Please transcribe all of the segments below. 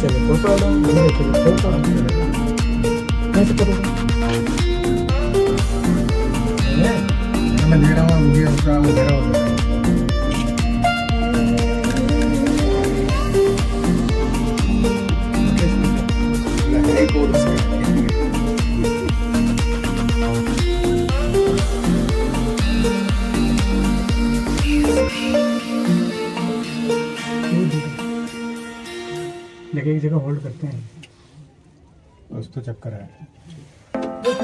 चले फोटो लो, धीरे चले फोटो कैसे करोगे? मैं ले रहा हूँ, मुझे उसका ले रहा हूँ। लेकिन एक जगह होल्ड करते हैं, बस तो चक्कर है।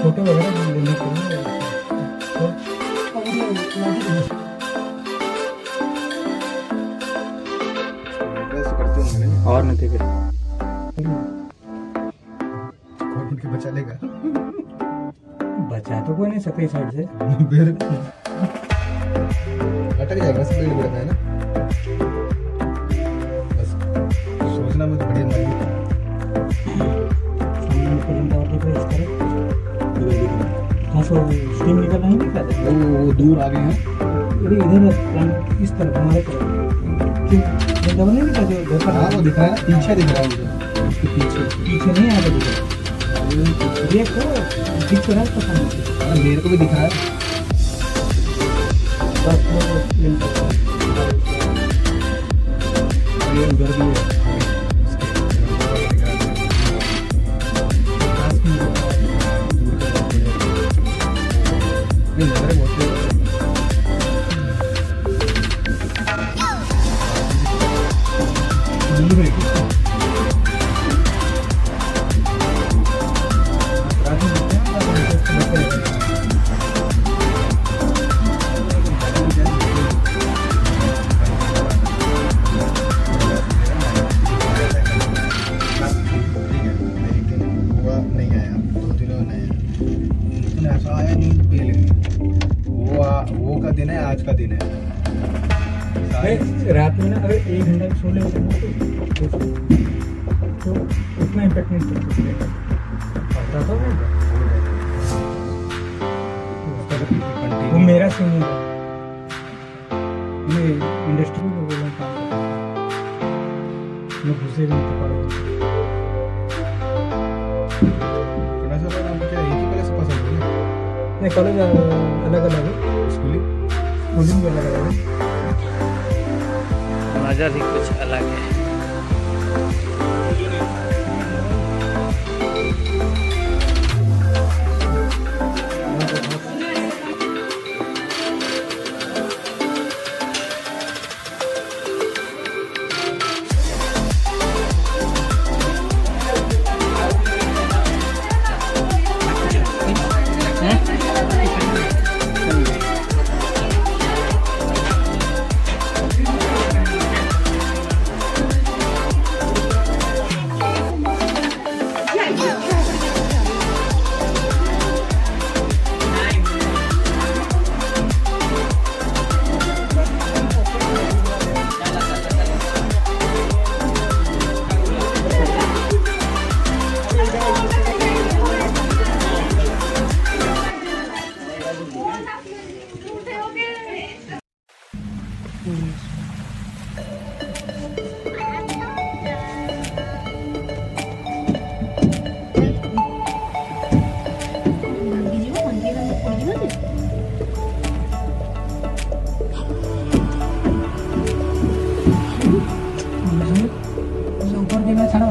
फोटो वगैरह लेने के लिए और नहीं थे के बचा लेगा। बचा तो कोई नहीं सकता इस साइड से, फिर लटक जाएगा, स्पीड बढ़ता है ना। बस सोचना मत, बढ़िया मत। स्टीम निकल नहीं निकला, वो दूर आ गए हैं। इधर इस तरफ हमारे तरफ क्यों नहीं निकला जो घर पर? हाँ वो दिख रहा है, पीछे दिख रहा है मुझे। उसके पीछे नहीं आगे दिख रहा, देखो दिख रहा है पता नहीं, मेरे को भी दिख रहा है। बस ये उधर भी है। वो का दिन है, आज का दिन है। रात में ना अगर 1 घंटा भी सो ले तो उतना इम्पैक्ट नहीं पड़ता था वो मेरा सीन है। मैं इंडस्ट्री में बोल रहा काम मैं घुसे भी नहीं पा रहा। नहीं कॉलेज अलग अलग है, स्कूलिंग भी अलग अलग है, नजर ही कुछ अलग है। ऊपर देना छाड़ा